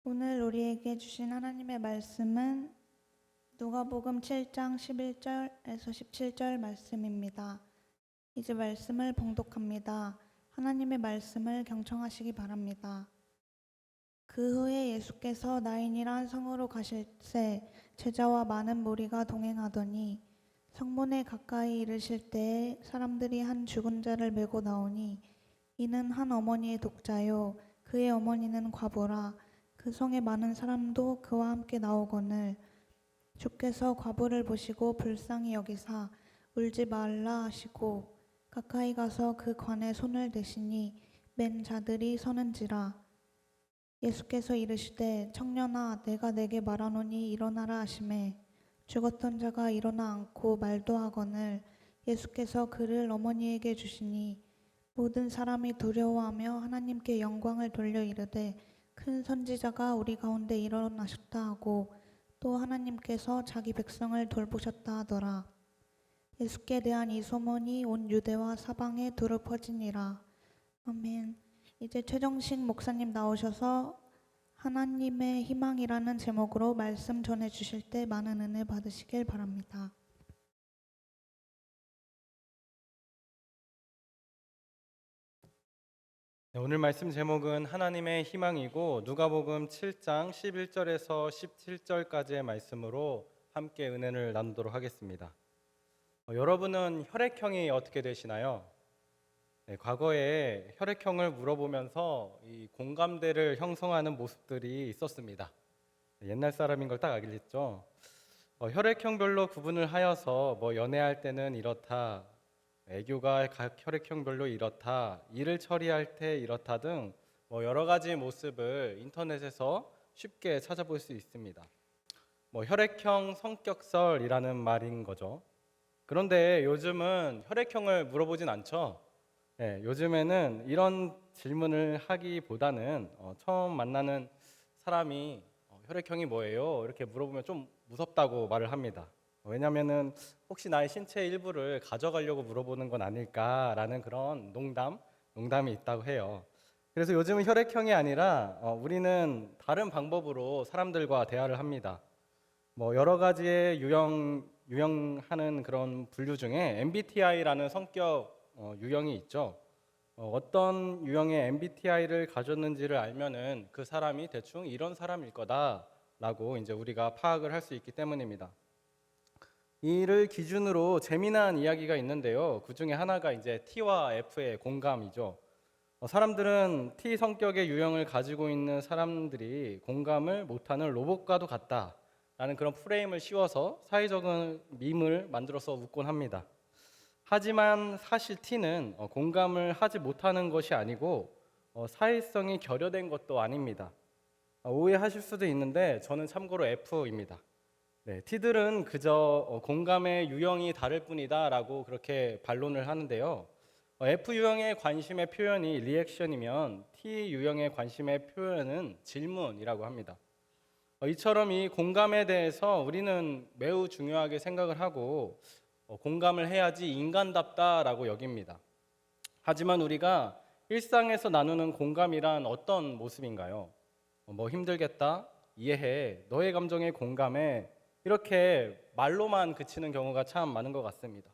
오늘 우리에게 주신 하나님의 말씀은 누가복음 7장 11절에서 17절 말씀입니다. 이제 말씀을 봉독합니다. 하나님의 말씀을 경청하시기 바랍니다. 그 후에 예수께서 나인이란 성으로 가실새 제자와 많은 무리가 동행하더니 성문에 가까이 이르실 때에 사람들이 한 죽은 자를 메고 나오니 이는 한 어머니의 독자요 그의 어머니는 과부라. 그 성에 많은 사람도 그와 함께 나오거늘 주께서 과부를 보시고 불쌍히 여기사 울지 말라 하시고 가까이 가서 그 관에 손을 대시니 맨 자들이 서는지라. 예수께서 이르시되 청년아 내가 내게 말하노니 일어나라 하시매 죽었던 자가 일어나 앉고 말도 하거늘 예수께서 그를 어머니에게 주시니 모든 사람이 두려워하며 하나님께 영광을 돌려 이르되 큰 선지자가 우리 가운데 일어나셨다 하고 또 하나님께서 자기 백성을 돌보셨다 하더라. 예수께 대한 이 소문이 온 유대와 사방에 두루 퍼지니라. 아멘. 이제 최정식 목사님 나오셔서 하나님의 희망이라는 제목으로 말씀 전해 주실 때 많은 은혜 받으시길 바랍니다. 오늘 말씀 제목은 하나님의 희망이고 누가복음 7장 11절에서 17절까지의 말씀으로 함께 은혜를 나누도록 하겠습니다. 여러분은 혈액형이 어떻게 되시나요? 과거에 혈액형을 물어보면서 이 공감대를 형성하는 모습들이 있었습니다. 옛날 사람인 걸 딱 알겠죠? 혈액형별로 구분을 하여서 연애할 때는 이렇다, 애교가 각 혈액형별로 이렇다, 일을 처리할 때 이렇다 등 여러 가지 모습을 인터넷에서 쉽게 찾아볼 수 있습니다. 혈액형 성격설이라는 말인 거죠. 그런데 요즘은 혈액형을 물어보진 않죠. 요즘에는 이런 질문을 하기보다는 처음 만나는 사람이 혈액형이 뭐예요? 이렇게 물어보면 좀 무섭다고 말을 합니다. 왜냐하면은 혹시 나의 신체 일부를 가져가려고 물어보는 건 아닐까라는 그런 농담이 있다고 해요. 그래서 요즘은 혈액형이 아니라 우리는 다른 방법으로 사람들과 대화를 합니다. 여러 가지의 유형하는 그런 분류 중에 MBTI라는 성격 유형이 있죠. 어떤 유형의 MBTI를 가졌는지를 알면은 그 사람이 대충 이런 사람일 거다라고 이제 우리가 파악을 할 수 있기 때문입니다. 이를 기준으로 재미난 이야기가 있는데요. 그 중에 하나가 이제 T와 F의 공감이죠. 사람들은 T 성격의 유형을 가지고 있는 사람들이 공감을 못하는 로봇과도 같다라는 그런 프레임을 씌워서 사회적인 밈을 만들어서 웃곤 합니다. 하지만 사실 T는 공감을 하지 못하는 것이 아니고 사회성이 결여된 것도 아닙니다. 오해하실 수도 있는데 저는 참고로 F입니다. T들은 그저 공감의 유형이 다를 뿐이다 라고 그렇게 반론을 하는데요. F 유형의 관심의 표현이 리액션이면 T 유형의 관심의 표현은 질문이라고 합니다. 이처럼 이 공감에 대해서 우리는 매우 중요하게 생각을 하고 공감을 해야지 인간답다라고 여깁니다. 하지만 우리가 일상에서 나누는 공감이란 어떤 모습인가요? 힘들겠다, 이해해, 너의 감정에 공감해, 이렇게 말로만 그치는 경우가 참 많은 것 같습니다.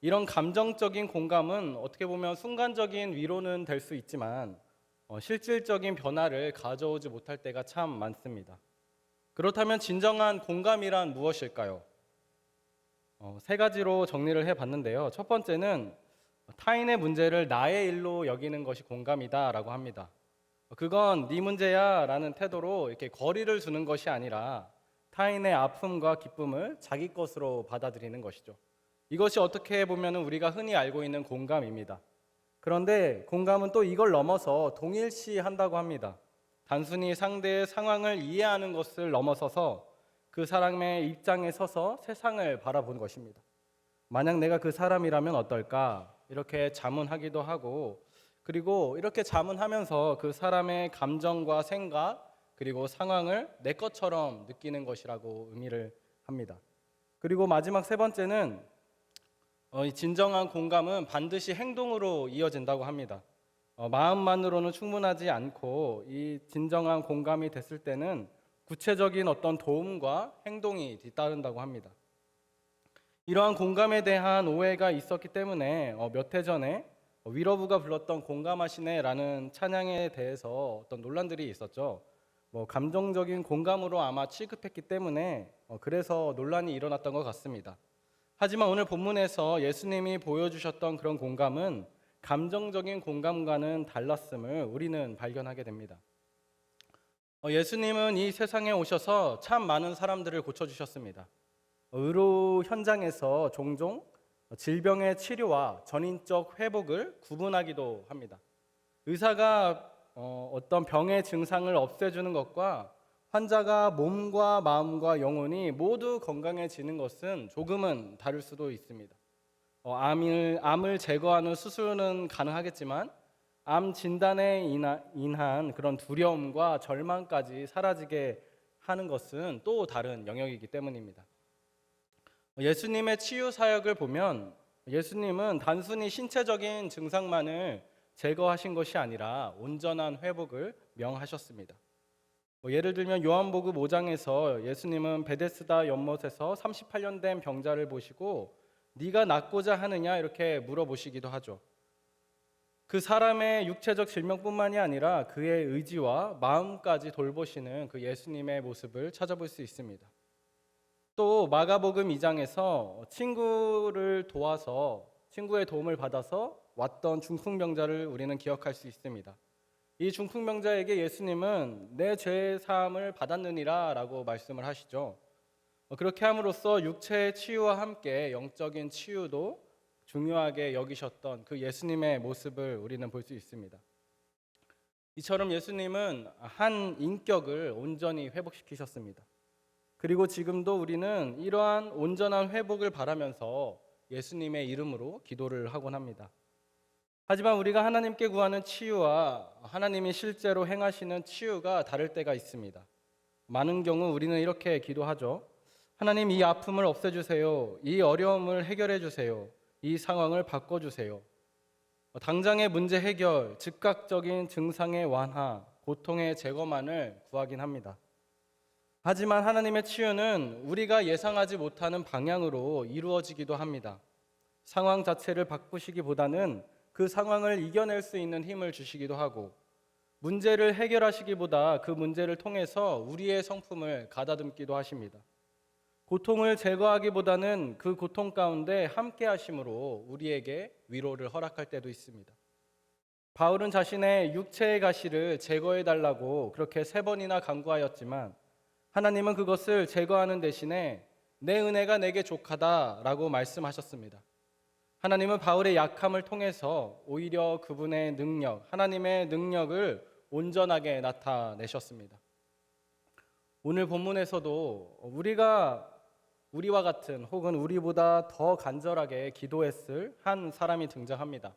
이런 감정적인 공감은 어떻게 보면 순간적인 위로는 될 수 있지만 실질적인 변화를 가져오지 못할 때가 참 많습니다. 그렇다면 진정한 공감이란 무엇일까요? 세 가지로 정리를 해봤는데요. 첫 번째는 타인의 문제를 나의 일로 여기는 것이 공감이다라고 합니다. 그건 네 문제야 라는 태도로 이렇게 거리를 두는 것이 아니라 타인의 아픔과 기쁨을 자기 것으로 받아들이는 것이죠. 이것이 어떻게 보면 우리가 흔히 알고 있는 공감입니다. 그런데 공감은 또 이걸 넘어서 동일시한다고 합니다. 단순히 상대의 상황을 이해하는 것을 넘어서서 그 사람의 입장에 서서 세상을 바라보는 것입니다. 만약 내가 그 사람이라면 어떨까? 이렇게 자문하기도 하고, 그리고 이렇게 자문하면서 그 사람의 감정과 생각 그리고 상황을 내 것처럼 느끼는 것이라고 의미를 합니다. 그리고 마지막 세 번째는 이 진정한 공감은 반드시 행동으로 이어진다고 합니다. 마음만으로는 충분하지 않고 이 진정한 공감이 됐을 때는 구체적인 어떤 도움과 행동이 뒤따른다고 합니다. 이러한 공감에 대한 오해가 있었기 때문에 몇 해 전에 위러브가 불렀던 공감하시네라는 찬양에 대해서 어떤 논란들이 있었죠. 감정적인 공감으로 아마 취급했기 때문에 그래서 논란이 일어났던 것 같습니다. 하지만 오늘 본문에서 예수님이 보여주셨던 그런 공감은 감정적인 공감과는 달랐음을 우리는 발견하게 됩니다. 예수님은 이 세상에 오셔서 참 많은 사람들을 고쳐주셨습니다. 의료 현장에서 종종 질병의 치료와 전인적 회복을 구분하기도 합니다. 의사가 어떤 병의 증상을 없애주는 것과 환자가 몸과 마음과 영혼이 모두 건강해지는 것은 조금은 다를 수도 있습니다. 암을 제거하는 수술은 가능하겠지만 암 진단에 인한 그런 두려움과 절망까지 사라지게 하는 것은 또 다른 영역이기 때문입니다. 예수님의 치유 사역을 보면 예수님은 단순히 신체적인 증상만을 제거하신 것이 아니라 온전한 회복을 명하셨습니다. 예를 들면 요한복음 5장에서 예수님은 베데스다 연못에서 38년 된 병자를 보시고 네가 낫고자 하느냐 이렇게 물어보시기도 하죠. 그 사람의 육체적 질병뿐만이 아니라 그의 의지와 마음까지 돌보시는 그 예수님의 모습을 찾아볼 수 있습니다. 또 마가복음 2장에서 친구를 도와서 친구의 도움을 받아서 왔던 중풍병자를 우리는 기억할 수 있습니다. 이 중풍병자에게 예수님은 내 죄 사함을 받았느니라 라고 말씀을 하시죠. 그렇게 함으로써 육체의 치유와 함께 영적인 치유도 중요하게 여기셨던 그 예수님의 모습을 우리는 볼 수 있습니다. 이처럼 예수님은 한 인격을 온전히 회복시키셨습니다. 그리고 지금도 우리는 이러한 온전한 회복을 바라면서 예수님의 이름으로 기도를 하곤 합니다. 하지만 우리가 하나님께 구하는 치유와 하나님이 실제로 행하시는 치유가 다를 때가 있습니다. 많은 경우 우리는 이렇게 기도하죠. 하나님, 이 아픔을 없애주세요. 이 어려움을 해결해 주세요. 이 상황을 바꿔주세요. 당장의 문제 해결, 즉각적인 증상의 완화, 고통의 제거만을 구하긴 합니다. 하지만 하나님의 치유는 우리가 예상하지 못하는 방향으로 이루어지기도 합니다. 상황 자체를 바꾸시기보다는 그 상황을 이겨낼 수 있는 힘을 주시기도 하고, 문제를 해결하시기보다 그 문제를 통해서 우리의 성품을 가다듬기도 하십니다. 고통을 제거하기보다는 그 고통 가운데 함께 하심으로 우리에게 위로를 허락할 때도 있습니다. 바울은 자신의 육체의 가시를 제거해 달라고 그렇게 3번이나 간구하였지만 하나님은 그것을 제거하는 대신에 내 은혜가 내게 족하다라고 말씀하셨습니다. 하나님은 바울의 약함을 통해서 오히려 그분의 능력, 하나님의 능력을 온전하게 나타내셨습니다. 오늘 본문에서도 우리와 같은 혹은 우리보다 더 간절하게 기도했을 한 사람이 등장합니다.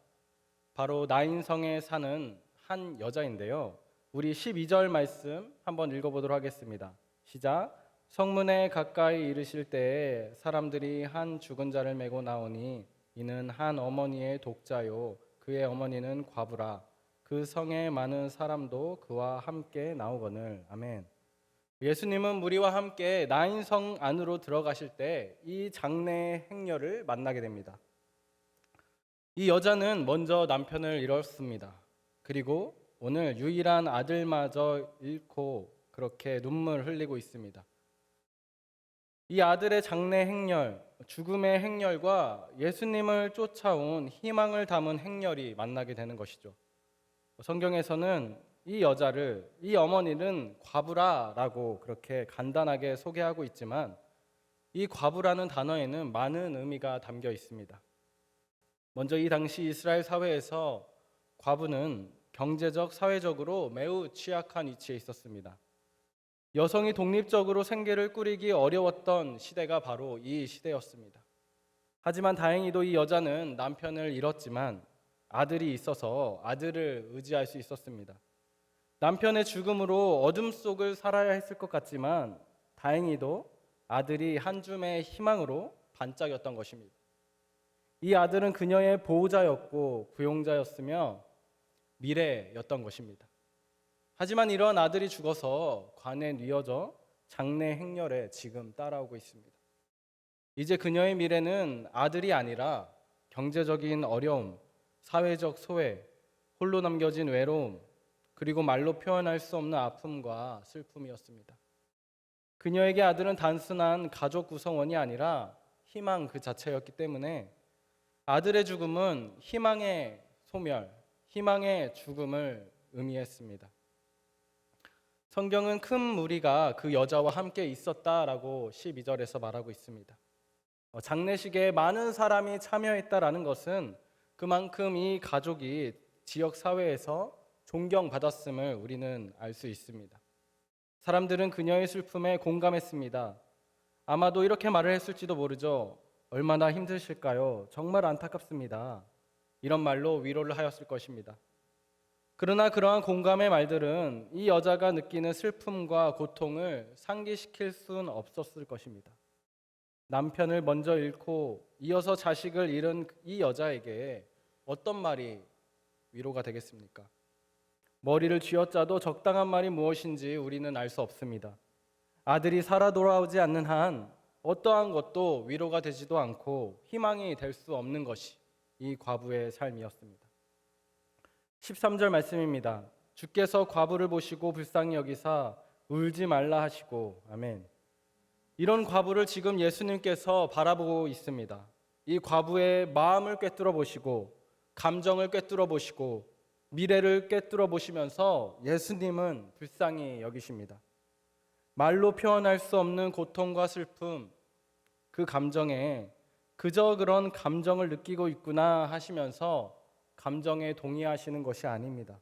바로 나인성에 사는 한 여자인데요. 우리 12절 말씀 한번 읽어보도록 하겠습니다. 시작. 성문에 가까이 이르실 때에 사람들이 한 죽은 자를 메고 나오니 이는 한 어머니의 독자요 그의 어머니는 과부라. 그 성에 많은 사람도 그와 함께 나오거늘. 아멘. 예수님은 무리와 함께 나인성 안으로 들어가실 때 이 장례의 행렬을 만나게 됩니다. 이 여자는 먼저 남편을 잃었습니다. 그리고 오늘 유일한 아들마저 잃고 그렇게 눈물 흘리고 있습니다. 이 아들의 장례 행렬, 죽음의 행렬과 예수님을 쫓아온 희망을 담은 행렬이 만나게 되는 것이죠. 성경에서는 이 여자를, 이 어머니는 과부라라고 그렇게 간단하게 소개하고 있지만 이 과부라는 단어에는 많은 의미가 담겨 있습니다. 먼저 이 당시 이스라엘 사회에서 과부는 경제적, 사회적으로 매우 취약한 위치에 있었습니다. 여성이 독립적으로 생계를 꾸리기 어려웠던 시대가 바로 이 시대였습니다. 하지만 다행히도 이 여자는 남편을 잃었지만 아들이 있어서 아들을 의지할 수 있었습니다. 남편의 죽음으로 어둠 속을 살아야 했을 것 같지만 다행히도 아들이 한 줌의 희망으로 반짝였던 것입니다. 이 아들은 그녀의 보호자였고 부용자였으며 미래였던 것입니다. 하지만 이런 아들이 죽어서 관에 뉘어져 장례 행렬에 지금 따라오고 있습니다. 이제 그녀의 미래는 아들이 아니라 경제적인 어려움, 사회적 소외, 홀로 남겨진 외로움, 그리고 말로 표현할 수 없는 아픔과 슬픔이었습니다. 그녀에게 아들은 단순한 가족 구성원이 아니라 희망 그 자체였기 때문에 아들의 죽음은 희망의 소멸, 희망의 죽음을 의미했습니다. 성경은 큰 무리가 그 여자와 함께 있었다라고 12절에서 말하고 있습니다. 장례식에 많은 사람이 참여했다라는 것은 그만큼 이 가족이 지역 사회에서 존경받았음을 우리는 알 수 있습니다. 사람들은 그녀의 슬픔에 공감했습니다. 아마도 이렇게 말을 했을지도 모르죠. 얼마나 힘드실까요? 정말 안타깝습니다. 이런 말로 위로를 하였을 것입니다. 그러나 그러한 공감의 말들은 이 여자가 느끼는 슬픔과 고통을 상기시킬 수는 없었을 것입니다. 남편을 먼저 잃고 이어서 자식을 잃은 이 여자에게 어떤 말이 위로가 되겠습니까? 머리를 쥐어짜도 적당한 말이 무엇인지 우리는 알 수 없습니다. 아들이 살아 돌아오지 않는 한 어떠한 것도 위로가 되지도 않고 희망이 될 수 없는 것이 이 과부의 삶이었습니다. 13절 말씀입니다. 주께서 과부를 보시고 불쌍히 여기사 울지 말라 하시고. 아멘. 이런 과부를 지금 예수님께서 바라보고 있습니다. 이 과부의 마음을 꿰뚫어 보시고 감정을 꿰뚫어 보시고 미래를 꿰뚫어 보시면서 예수님은 불쌍히 여기십니다. 말로 표현할 수 없는 고통과 슬픔, 그 감정에 그저 그런 감정을 느끼고 있구나 하시면서 감정에 동의하시는 것이 아닙니다.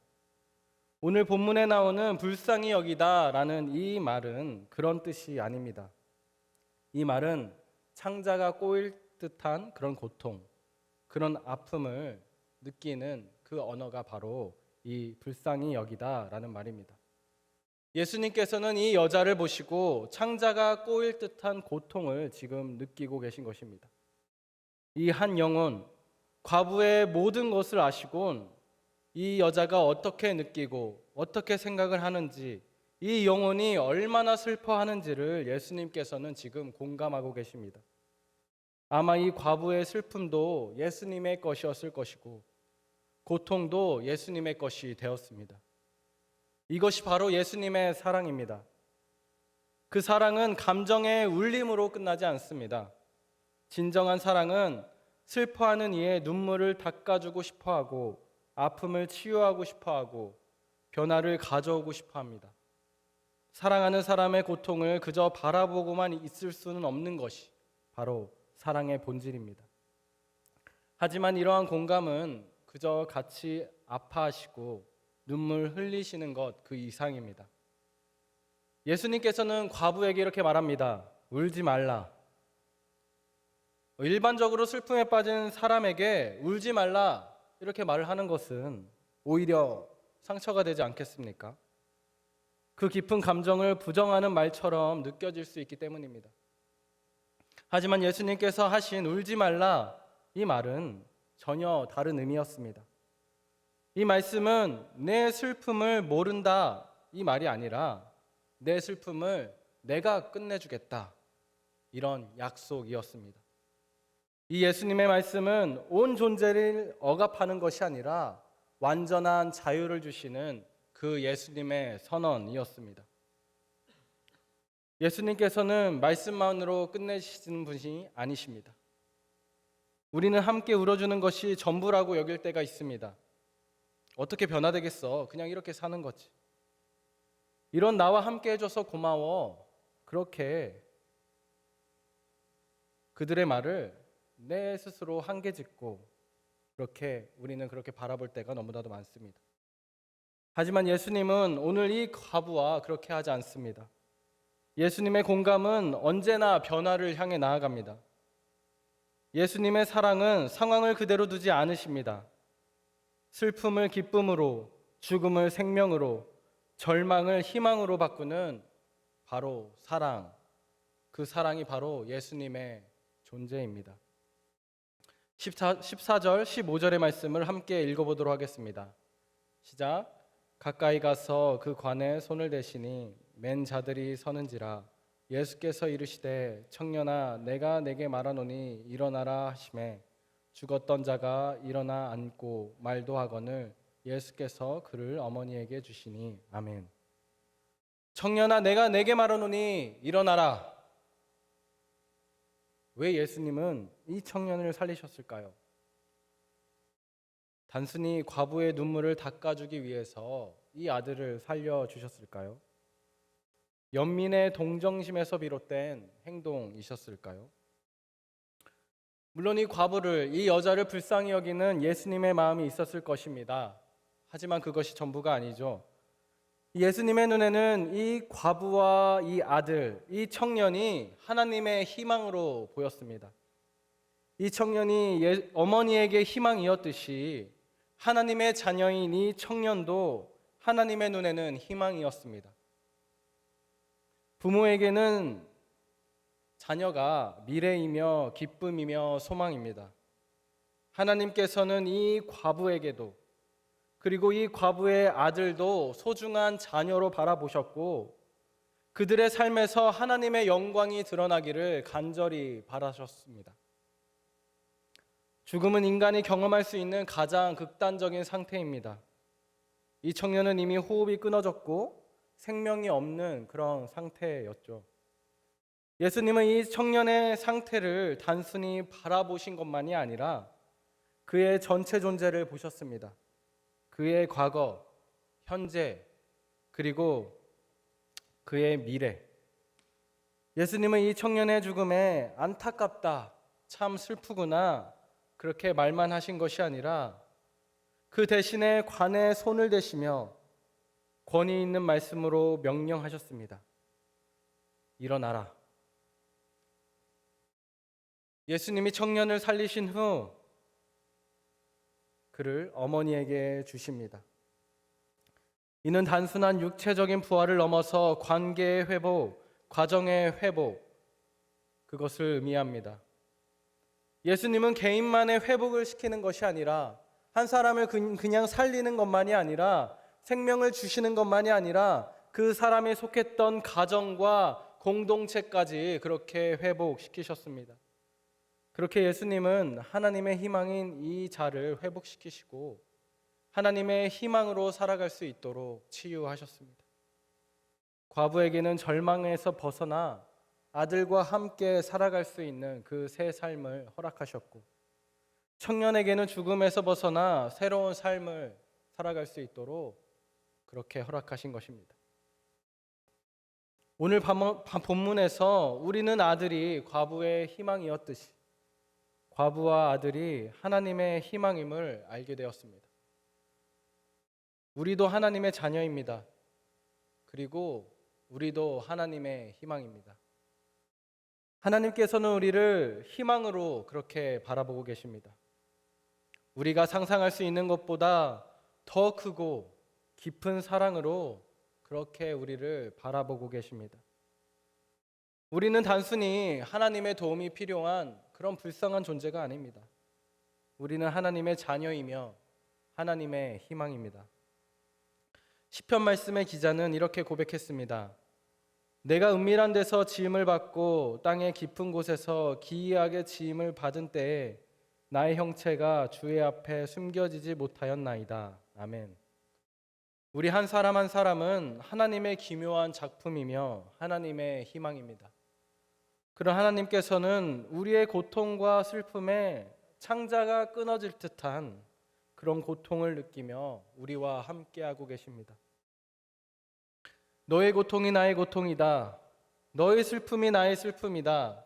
오늘 본문에 나오는 불쌍히 여기다라는 이 말은 그런 뜻이 아닙니다. 이 말은 창자가 꼬일 듯한 그런 고통, 그런 아픔을 느끼는 그 언어가 바로 이 불쌍히 여기다라는 말입니다. 예수님께서는 이 여자를 보시고 창자가 꼬일 듯한 고통을 지금 느끼고 계신 것입니다. 이 한 영혼, 과부의 모든 것을 아시곤 이 여자가 어떻게 느끼고 어떻게 생각을 하는지, 이 영혼이 얼마나 슬퍼하는지를 예수님께서는 지금 공감하고 계십니다. 아마 이 과부의 슬픔도 예수님의 것이었을 것이고 고통도 예수님의 것이 되었습니다. 이것이 바로 예수님의 사랑입니다. 그 사랑은 감정의 울림으로 끝나지 않습니다. 진정한 사랑은 슬퍼하는 이의 눈물을 닦아주고 싶어하고 아픔을 치유하고 싶어하고 변화를 가져오고 싶어합니다. 사랑하는 사람의 고통을 그저 바라보고만 있을 수는 없는 것이 바로 사랑의 본질입니다. 하지만 이러한 공감은 그저 같이 아파하시고 눈물 흘리시는 것 그 이상입니다. 예수님께서는 과부에게 이렇게 말합니다. 울지 말라. 일반적으로 슬픔에 빠진 사람에게 울지 말라 이렇게 말을 하는 것은 오히려 상처가 되지 않겠습니까? 그 깊은 감정을 부정하는 말처럼 느껴질 수 있기 때문입니다. 하지만 예수님께서 하신 울지 말라 이 말은 전혀 다른 의미였습니다. 이 말씀은 내 슬픔을 모른다 이 말이 아니라 내 슬픔을 내가 끝내주겠다 이런 약속이었습니다. 이 예수님의 말씀은 온 존재를 억압하는 것이 아니라 완전한 자유를 주시는 그 예수님의 선언이었습니다. 예수님께서는 말씀만으로 끝내시는 분이 아니십니다. 우리는 함께 울어주는 것이 전부라고 여길 때가 있습니다. 어떻게 변화되겠어? 그냥 이렇게 사는 거지. 이런 나와 함께 해줘서 고마워. 그렇게 그들의 말을 내 스스로 한계 짓고 우리는 그렇게 바라볼 때가 너무나도 많습니다. 하지만 예수님은 오늘 이 과부와 그렇게 하지 않습니다. 예수님의 공감은 언제나 변화를 향해 나아갑니다. 예수님의 사랑은 상황을 그대로 두지 않으십니다. 슬픔을 기쁨으로, 죽음을 생명으로, 절망을 희망으로 바꾸는 바로 사랑, 그 사랑이 바로 예수님의 존재입니다. 14절, 15절의 말씀을 함께 읽어보도록 하겠습니다. 시작. 가까이 가서 그 관에 손을 대시니 맨 자들이 서는지라. 예수께서 이르시되 청년아 내가 내게 말하노니 일어나라 하시매 죽었던 자가 일어나 앉고 말도 하거늘 예수께서 그를 어머니에게 주시니. 아멘. 청년아 내가 내게 말하노니 일어나라. 왜 예수님은 이 청년을 살리셨을까요? 단순히 과부의 눈물을 닦아주기 위해서 이 아들을 살려주셨을까요? 연민의 동정심에서 비롯된 행동이셨을까요? 물론 이 과부를, 이 여자를 불쌍히 여기는 예수님의 마음이 있었을 것입니다. 하지만 그것이 전부가 아니죠. 예수님의 눈에는 이 과부와 이 아들, 이 청년이 하나님의 희망으로 보였습니다. 이 청년이 어머니에게 희망이었듯이 하나님의 자녀인 이 청년도 하나님의 눈에는 희망이었습니다. 부모에게는 자녀가 미래이며 기쁨이며 소망입니다. 하나님께서는 이 과부에게도 그리고 이 과부의 아들도 소중한 자녀로 바라보셨고 그들의 삶에서 하나님의 영광이 드러나기를 간절히 바라셨습니다. 죽음은 인간이 경험할 수 있는 가장 극단적인 상태입니다. 이 청년은 이미 호흡이 끊어졌고 생명이 없는 그런 상태였죠. 예수님은 이 청년의 상태를 단순히 바라보신 것만이 아니라 그의 전체 존재를 보셨습니다. 그의 과거, 현재, 그리고 그의 미래. 예수님은 이 청년의 죽음에 안타깝다, 참 슬프구나 그렇게 말만 하신 것이 아니라 그 대신에 관에 손을 대시며 권위 있는 말씀으로 명령하셨습니다. 일어나라. 예수님이 청년을 살리신 후 그를 어머니에게 주십니다. 이는 단순한 육체적인 부활을 넘어서 관계의 회복, 과정의 회복, 그것을 의미합니다. 예수님은 개인만의 회복을 시키는 것이 아니라 한 사람을 그냥 살리는 것만이 아니라 생명을 주시는 것만이 아니라 그 사람이 속했던 가정과 공동체까지 그렇게 회복시키셨습니다. 그렇게 예수님은 하나님의 희망인 이 자를 회복시키시고 하나님의 희망으로 살아갈 수 있도록 치유하셨습니다. 과부에게는 절망에서 벗어나 아들과 함께 살아갈 수 있는 그 새 삶을 허락하셨고 청년에게는 죽음에서 벗어나 새로운 삶을 살아갈 수 있도록 그렇게 허락하신 것입니다. 오늘 본문에서 우리는 아들이 과부의 희망이었듯이 과부와 아들이 하나님의 희망임을 알게 되었습니다. 우리도 하나님의 자녀입니다. 그리고 우리도 하나님의 희망입니다. 하나님께서는 우리를 희망으로 그렇게 바라보고 계십니다. 우리가 상상할 수 있는 것보다 더 크고 깊은 사랑으로 그렇게 우리를 바라보고 계십니다. 우리는 단순히 하나님의 도움이 필요한 그런 불쌍한 존재가 아닙니다. 우리는 하나님의 자녀이며 하나님의 희망입니다. 시편 말씀의 기자는 이렇게 고백했습니다. 내가 은밀한 데서 지음을 받고 땅의 깊은 곳에서 기이하게 지음을 받은 때에 나의 형체가 주의 앞에 숨겨지지 못하였나이다. 아멘. 우리 한 사람 한 사람은 하나님의 기묘한 작품이며 하나님의 희망입니다. 그런 하나님께서는 우리의 고통과 슬픔에 창자가 끊어질 듯한 그런 고통을 느끼며 우리와 함께하고 계십니다. 너의 고통이 나의 고통이다. 너의 슬픔이 나의 슬픔이다.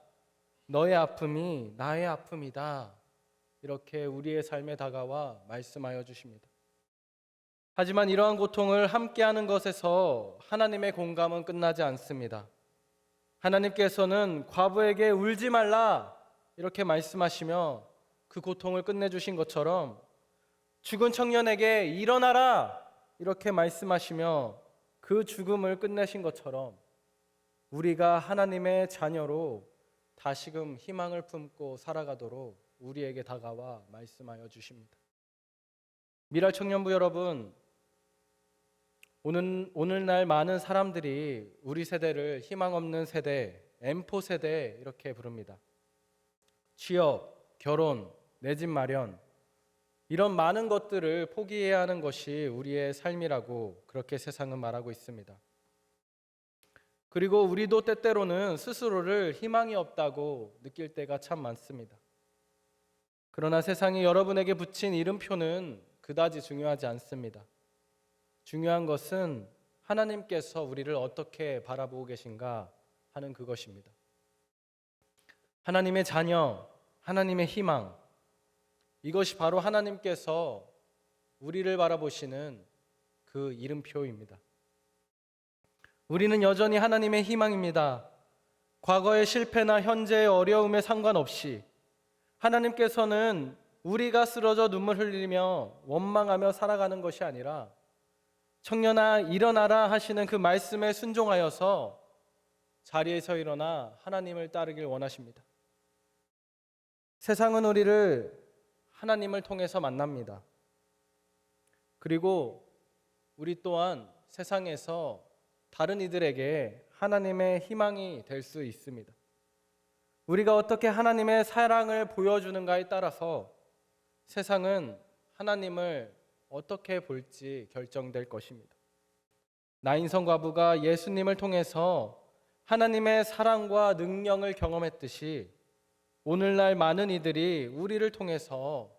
너의 아픔이 나의 아픔이다. 이렇게 우리의 삶에 다가와 말씀하여 주십니다. 하지만 이러한 고통을 함께하는 것에서 하나님의 공감은 끝나지 않습니다. 하나님께서는 과부에게 울지 말라 이렇게 말씀하시며 그 고통을 끝내주신 것처럼 죽은 청년에게 일어나라 이렇게 말씀하시며 그 죽음을 끝내신 것처럼 우리가 하나님의 자녀로 다시금 희망을 품고 살아가도록 우리에게 다가와 말씀하여 주십니다. 미랄 청년부 여러분, 오늘날 많은 사람들이 우리 세대를 희망 없는 세대, M4 세대 이렇게 부릅니다. 취업, 결혼, 내 집 마련 이런 많은 것들을 포기해야 하는 것이 우리의 삶이라고 그렇게 세상은 말하고 있습니다. 그리고 우리도 때때로는 스스로를 희망이 없다고 느낄 때가 참 많습니다. 그러나 세상이 여러분에게 붙인 이름표는 그다지 중요하지 않습니다. 중요한 것은 하나님께서 우리를 어떻게 바라보고 계신가 하는 그것입니다. 하나님의 자녀, 하나님의 희망, 이것이 바로 하나님께서 우리를 바라보시는 그 이름표입니다. 우리는 여전히 하나님의 희망입니다. 과거의 실패나 현재의 어려움에 상관없이 하나님께서는 우리가 쓰러져 눈물 흘리며 원망하며 살아가는 것이 아니라 청년아 일어나라 하시는 그 말씀에 순종하여서 자리에서 일어나 하나님을 따르길 원하십니다. 세상은 우리를 하나님을 통해서 만납니다. 그리고 우리 또한 세상에서 다른 이들에게 하나님의 희망이 될 수 있습니다. 우리가 어떻게 하나님의 사랑을 보여주는가에 따라서 세상은 하나님을 어떻게 볼지 결정될 것입니다. 나인성 과부가 예수님을 통해서 하나님의 사랑과 능력을 경험했듯이 오늘날 많은 이들이 우리를 통해서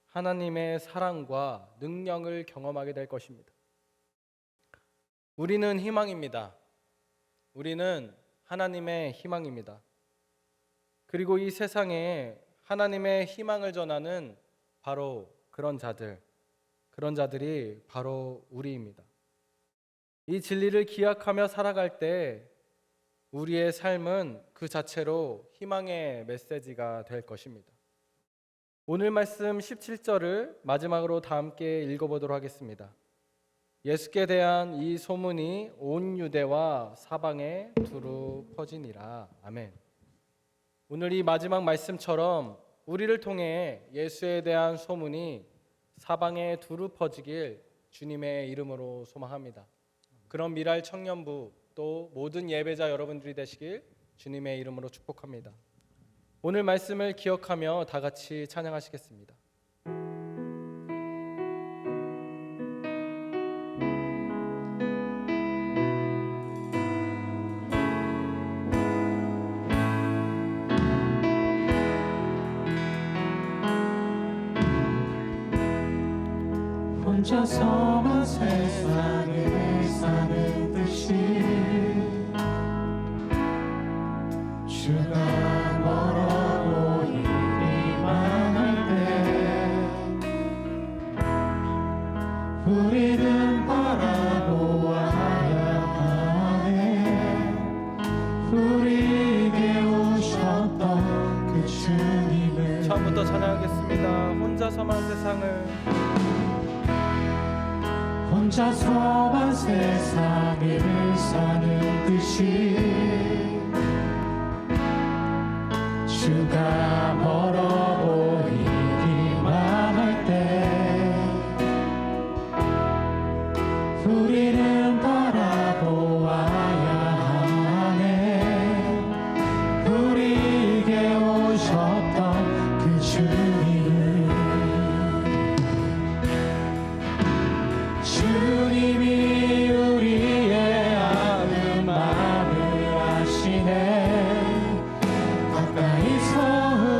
하나님의 사랑과 능력을 경험하게 될 것입니다. 우리는 희망입니다. 우리는 하나님의 희망입니다. 그리고 이 세상에 하나님의 희망을 전하는 바로 그런 자들이 바로 우리입니다. 이 진리를 기억하며 살아갈 때 우리의 삶은 그 자체로 희망의 메시지가 될 것입니다. 오늘 말씀 17절을 마지막으로 다 함께 읽어보도록 하겠습니다. 예수께 대한 이 소문이 온 유대와 사방에 두루 퍼지니라. 아멘. 오늘 이 마지막 말씀처럼 우리를 통해 예수에 대한 소문이 사방에 두루 퍼지길 주님의 이름으로 소망합니다. 그런 미랄 청년부 또 모든 예배자 여러분들이 되시길 주님의 이름으로 축복합니다. 오늘 말씀을 기억하며 다 같이 찬양하시겠습니다. 혼자서만 세상을 사는 듯이 주가 멀어 보이기만 할 때 우리는 바라보아야 하네. 우리에게 오셨던 그 주님을 처음부터 찬양하겠습니다. 혼자서만 세상을 혼자서만 세상을 사는 듯이 주가 멀어 보이기만 할 때 우리는 바라보아야 하네. 우리에게 오셨던 그 주님을 주님이 우리의 아는 마음을 아시네. 가까이서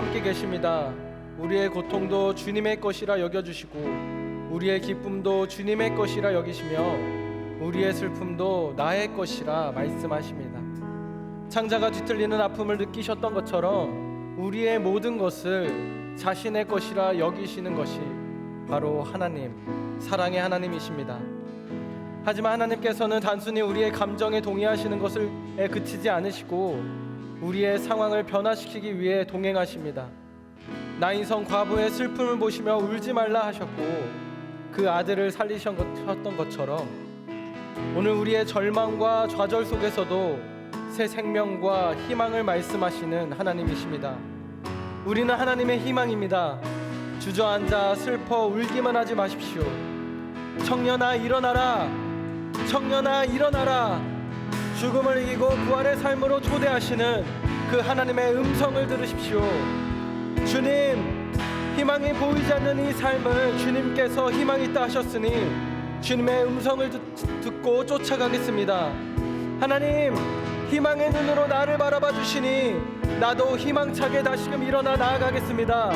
함께 계십니다. 우리의 고통도 주님의 것이라 여겨주시고 우리의 기쁨도 주님의 것이라 여기시며 우리의 슬픔도 나의 것이라 말씀하십니다. 창자가 뒤틀리는 아픔을 느끼셨던 것처럼 우리의 모든 것을 자신의 것이라 여기시는 것이 바로 하나님, 사랑의 하나님이십니다. 하지만 하나님께서는 단순히 우리의 감정에 동의하시는 것을 그치지 않으시고 우리의 상황을 변화시키기 위해 동행하십니다. 나인성 과부의 슬픔을 보시며 울지 말라 하셨고 그 아들을 살리셨던 것처럼 오늘 우리의 절망과 좌절 속에서도 새 생명과 희망을 말씀하시는 하나님이십니다. 우리는 하나님의 희망입니다. 주저앉아 슬퍼 울기만 하지 마십시오. 청년아 일어나라. 청년아 일어나라. 죽음을 이기고 부활의 삶으로 초대하시는 그 하나님의 음성을 들으십시오. 주님, 희망이 보이지 않는 이 삶을 주님께서 희망이 있다 하셨으니 주님의 음성을 듣고 쫓아가겠습니다. 하나님, 희망의 눈으로 나를 바라봐 주시니 나도 희망차게 다시금 일어나 나아가겠습니다.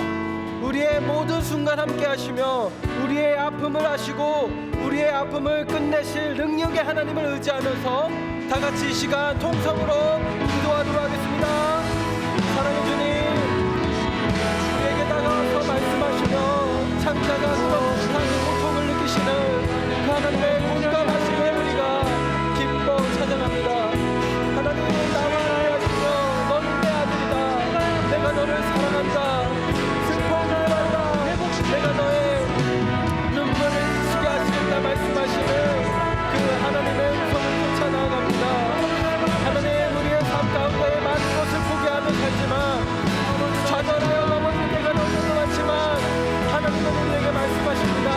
우리의 모든 순간 함께 하시며 우리의 아픔을 아시고 우리의 아픔을 끝내실 능력의 하나님을 의지하면서 다 같이 이 시간 통성으로 기도하도록 하겠습니다. 사랑의 주님, 우리에게 다가와서 말씀하시며 창자가 그렇듯한 고통을 느끼시는 그 하나님의 공감하심에 우리가 기뻐 찬양합니다. 하나님, 나와 함께 하시며 너는 내 아들이다. 내가 너를 사랑한다. 슬퍼하지 말라. 내가 너의 눈물을 그치게 하시겠다 말씀하시는 그 하나님의 음성을 쫓아 나아갑니다. 하나님, 우리의 삶 가운데 많은 것을 포기하며 살지만 좌절하여 넘어질 때가 너무도 많지만 하나님은 우리에게 말씀하십니다.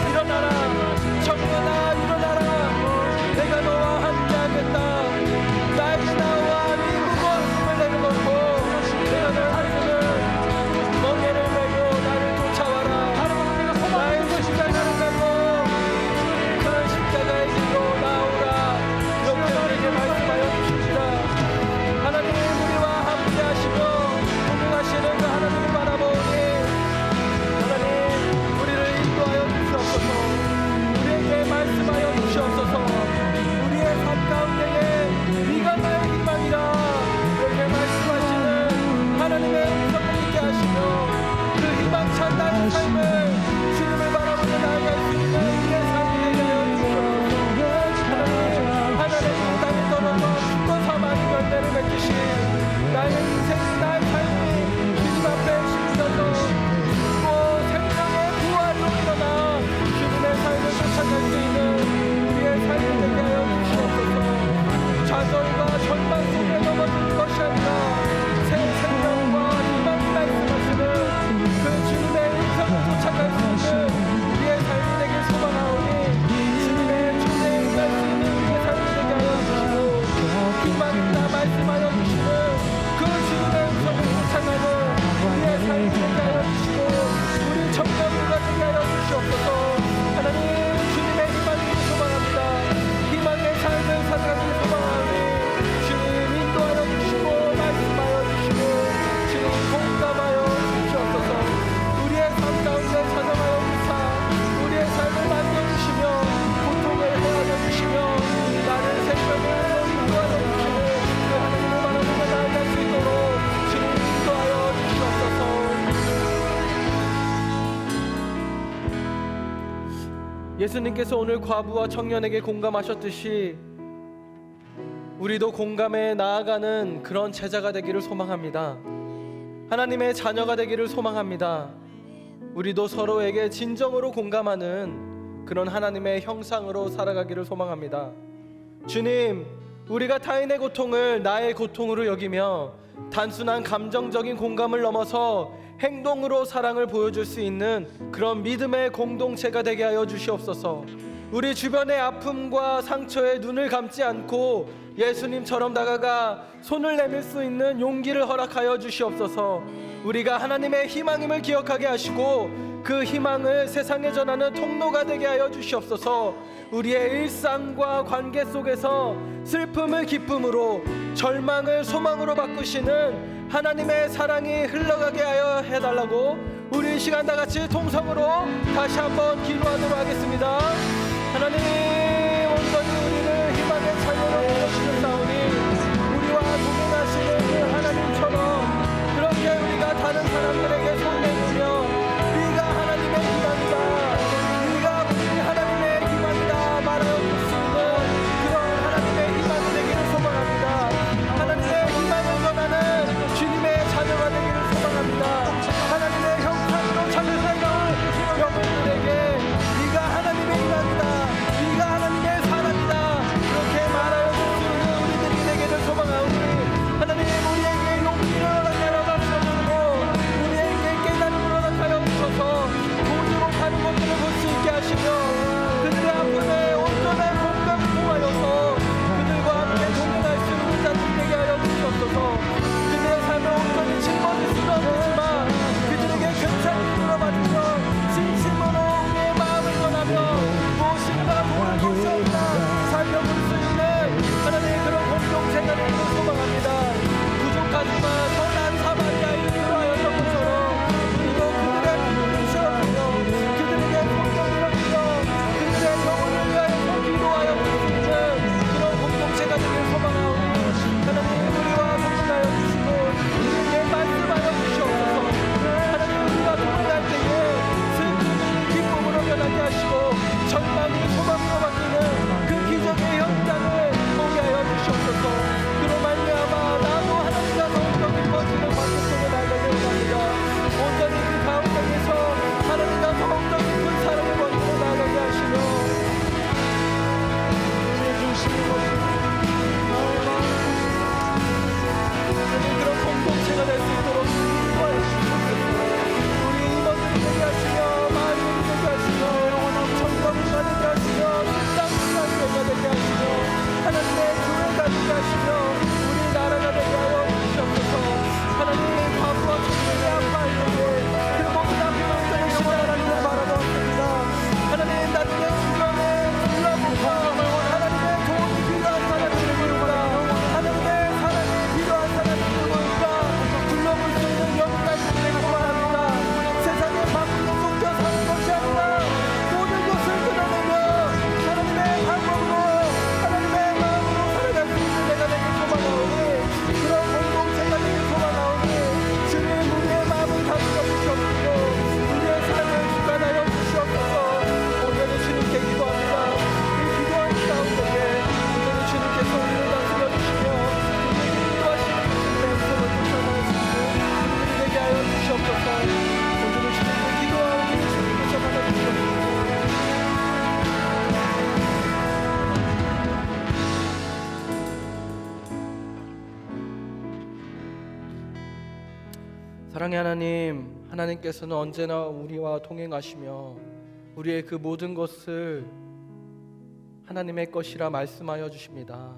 일어나라. 청년아 일어나라. 내가 너와 함께 하겠다. 나에게 나와 네 무거운 짐을 내려놓고 내가 너의 하루를 멍에를 메고 나를 쫓아와라. 나의 십자가를 메고 그런 십자가의 길로 나오라. 이렇게 우리에게 말씀하여 주십니다. 하나님, 우리와 함께 하시며 동행하시는 그 하나님을 바라보니 하나님, 우리를 인도하여 주시옵소서. 우리에게 말씀하여 주시옵소서. 우리의 삶 가운데에 네가 나의 희망이라 우리에게 말씀하시는 하나님의 음성을 있게 하시며 그 희망찬 나의 삶을 주님을 바라보며 나아갈 수 있는 우리의 삶이 되게 하여 주시옵소서. 하나님, 하나님의 땅에 떨어져 죽어서 많은 열매를 맺으신 나의 인생이 나의 삶이 주님 앞에 심겨서 죽고 생명의 부활로 일어나 주님의 삶을 쫓아갈 수 있는 우리의 삶이 되게 하여 주시옵소서. 좌절과 절망 속에 넘어질 것이 아니라 새 생명과 희망이 말씀하시는 그 주님의 음성을 쫓아갈 수 있는 우리의 삶이 되길 소망하오니 주님의 초대에 응할 수 있는 우리의 삶이 되게 하여 주시고 희망이 있다 말씀하여 주시는 그 주님의 음성을 쫓아가는 우리의 삶이 되게 하여 주시고 우리 청년들과 되게 하여 주시옵소서. 하나님, 주님의 희망을 소망합니다. 희망의 삶을 살아가길 소망하오니 주님 인도하여 주시고 말씀하여 주시고 주님 공감하여 주시옵소서. 우리의 삶 가운데 찾아가여 주사 우리의 삶을 만져주시며 고통을 해하여 주시며 나를 생명을 인도하여 주시는 그 하나님을 바라보며 나아갈 수 있도록 주님 인도하여 주시옵소서. 예수님께서 오늘 과부와 청년에게 공감하셨듯이 우리도 공감해 나아가는 그런 제자가 되기를 소망합니다. 하나님의 자녀가 되기를 소망합니다. 우리도 서로에게 진정으로 공감하는 그런 하나님의 형상으로 살아가기를 소망합니다. 주님, 우리가 타인의 고통을 나의 고통으로 여기며 단순한 감정적인 공감을 넘어서 행동으로 사랑을 보여줄 수 있는 그런 믿음의 공동체가 되게 하여 주시옵소서. 우리 주변의 아픔과 상처에 눈을 감지 않고 예수님처럼 다가가 손을 내밀 수 있는 용기를 허락하여 주시옵소서. 우리가 하나님의 희망임을 기억하게 하시고 그 희망을 세상에 전하는 통로가 되게 하여 주시옵소서. 우리의 일상과 관계 속에서 슬픔을 기쁨으로, 절망을 소망으로 바꾸시는 하나님의 사랑이 흘러가게 하여 해달라고 우리 이 시간 다 같이 통성으로 다시 한번 기도하도록 하겠습니다. 하나님, 온전히 우리를 희망의 자녀로 부르시겠사오니 우리와 동행하시는 그 하나님처럼 그렇게 우리가 다른 사람들에게 손 내밀며 네가 하나님의 희망이다, 네가 우리 하나님의 희망이다 말하여 줄 수 있는 그런 하나님의 희망이 되기를 소망합니다. 하나님의 희망을 전하는 주님의 자녀가 되기를 소망합니다. 하나님의 형상으로 창조하여 영혼들에게 네가 하나님의 희망이다, 네가 하나님의 사랑이다 그렇게 말하여 줄 수 있는 우리들이 되기를 소망하오니 하나님, 우리에게 용기를 허락하여 주시고 우리에게 깨달음을 허락하여 주셔서 보지 못하는 것들을 볼 수 있게 하시며 그들의 아픔에 온전한 공감을 통하여서 그들과 함께 동행할 수 있는 자들이 되게 하여 주시옵소서. 그들의 삶을 온전히 짊어질 수는 없지만 그들에게 괜찮게 물어봐주며 진심으로 우리의 마음을 전하며 무엇인가 모를 것이 없나 살펴볼 수 있는 하나님의 그런 공동체가 되기를 소망합니다. 부족하지만 선한 사마리아인을 위하였던 것처럼 우리도 그들의 기도를 주시옵며 그들에게 성령을 얻으며 그들의 영혼을 위하여서 기도하여 줄 수 있는 그런 공동체가 되기를 소망하오니 하나님, 우리와 동행하여 주시고 우리에게 말씀하여 주시옵소서. 하나님, 우리가 동행할 때에 슬픔이 기쁨으로 변하게 하시고 절망이 소망으로 바뀌는 그 기적의 현장을 보게 하여 주시옵소서. 그로 말미암아 나도 하나님과 더욱더 깊어지는 관계 속에 나가게 합니다. 온전히 그 가운데에서 하나님과 더욱더 깊은 사랑의 관계로 나가게 하시며 그런 공동체가 될 수 있도록 인도하여 주시옵소서. 우리 임원들이 되게 하시며 마을들이 되게 하시며 청년들이 되게 하시며 땅수가 되게 하시며 하나님의 교회가 되게 하시며 우리 나라가 되게 하여 주시옵소서. 하나님, 과부와 청년의 아파하는데 그 모든 아픔을 주시는 하나님을 바라보았습니다. 하나님, 나중에 주변에 둘러보고 하나님의 도움이 필요한 사람들을 부르라, 하나님의 사랑이 필요한 사람들을 부르라 둘러볼 수 있는 영웅 같은 되기를 바랍니다. 세상의 바쁘게 쫓겨 사는 것이 아니라 모든 것을 드러내며 하나님의 방법으로 하나님의 마음으로 살아갈 수 있는 내가 되길 소망하오니 그런 공동체가 되길 소망하오니 주님, 우리의 마음을 다스려 주시옵시고 우리의 삶을 주관하여 주시옵소서. 오늘은 주님께 기도합니다. 이 기도하는 가운데에 오늘은 주님께서 우리를 다스려 주시며 우리에게 인도하시는 주님의 음성을 쫓아갈 수 있는 우리들이 되게 하여 주시옵소서. 오늘은 주님께 기도하오니 주님께서 받아주시옵소서. 사랑의 하나님, 하나님께서는 언제나 우리와 동행하시며 우리의 그 모든 것을 하나님의 것이라 말씀하여 주십니다.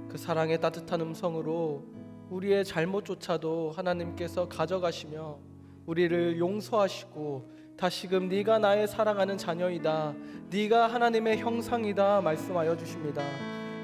그 사랑의 따뜻한 음성으로 우리의 잘못조차도 하나님께서 가져가시며 우리를 용서하시고 다시금 네가 나의 사랑하는 자녀이다, 네가 하나님의 형상이다 말씀하여 주십니다.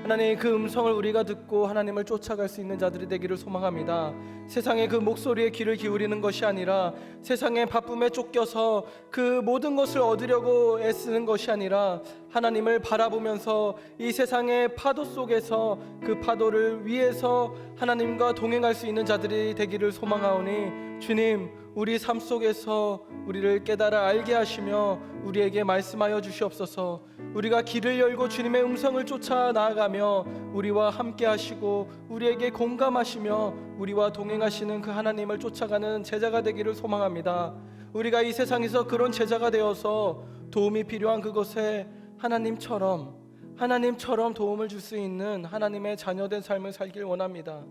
하나님, 그 음성을 우리가 듣고 하나님을 쫓아갈 수 있는 자들이 되기를 소망합니다. 세상의 그 목소리에 귀를 기울이는 것이 아니라 세상의 바쁨에 쫓겨서 그 모든 것을 얻으려고 애쓰는 것이 아니라 하나님을 바라보면서 이 세상의 파도 속에서 그 파도를 위에서 하나님과 동행할 수 있는 자들이 되기를 소망하오니 주님, 우리 삶 속에서 우리를 깨달아 알게 하시며 우리에게 말씀하여 주시옵소서. 우리가 길을 열고 주님의 음성을 쫓아 나아가며 우리와 함께 하시고 우리에게 공감하시며 우리와 동행하시는 그 하나님을 쫓아가는 제자가 되기를 소망합니다. 우리가 이 세상에서 그런 제자가 되어서 도움이 필요한 그곳에 하나님처럼 도움을 줄 수 있는 하나님의 자녀된 삶을 살길 원합니다.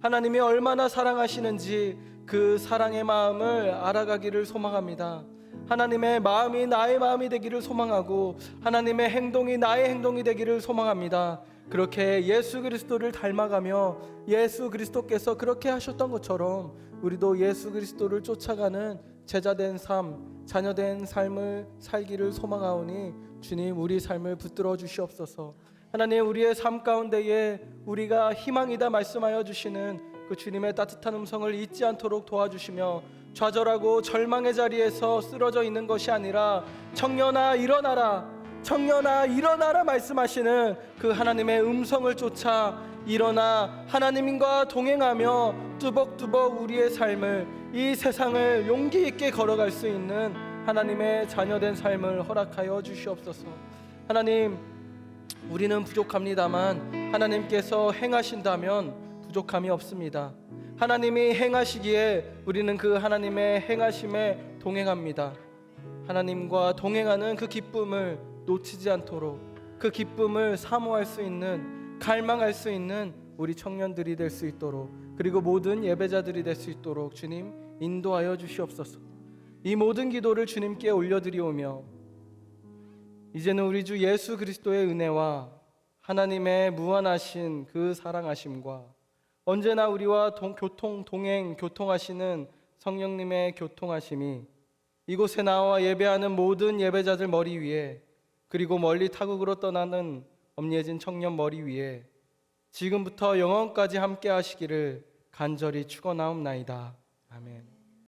하나님이 얼마나 사랑하시는지 그 사랑의 마음을 알아가기를 소망합니다. 하나님의 마음이 나의 마음이 되기를 소망하고 하나님의 행동이 나의 행동이 되기를 소망합니다. 그렇게 예수 그리스도를 닮아가며 예수 그리스도께서 그렇게 하셨던 것처럼 우리도 예수 그리스도를 쫓아가는 제자된 삶, 자녀된 삶을 살기를 소망하오니 주님, 우리 삶을 붙들어 주시옵소서. 하나님, 우리의 삶 가운데에 우리가 희망이다 말씀하여 주시는 그 주님의 따뜻한 음성을 잊지 않도록 도와주시며 좌절하고 절망의 자리에서 쓰러져 있는 것이 아니라 청년아 일어나라, 청년아 일어나라 말씀하시는 그 하나님의 음성을 쫓아 일어나 하나님과 동행하며 뚜벅뚜벅 우리의 삶을, 이 세상을 용기 있게 걸어갈 수 있는 하나님의 자녀된 삶을 허락하여 주시옵소서. 하나님, 우리는 부족합니다만 하나님께서 행하신다면 부족함이 없습니다. 하나님이 행하시기에 우리는 그 하나님의 행하심에 동행합니다. 하나님과 동행하는 그 기쁨을 놓치지 않도록, 그 기쁨을 사모할 수 있는, 갈망할 수 있는 우리 청년들이 될 수 있도록, 그리고 모든 예배자들이 될 수 있도록 주님 인도하여 주시옵소서. 이 모든 기도를 주님께 올려드리오며 이제는 우리 주 예수 그리스도의 은혜와 하나님의 무한하신 그 사랑하심과 언제나 우리와 교통하시는 성령님의 교통하심이 이곳에 나와 예배하는 모든 예배자들 머리 위에, 그리고 멀리 타국으로 떠나는 엄예진 청년 머리 위에 지금부터 영원까지 함께 하시기를 간절히 축원하옵나이다. 아멘.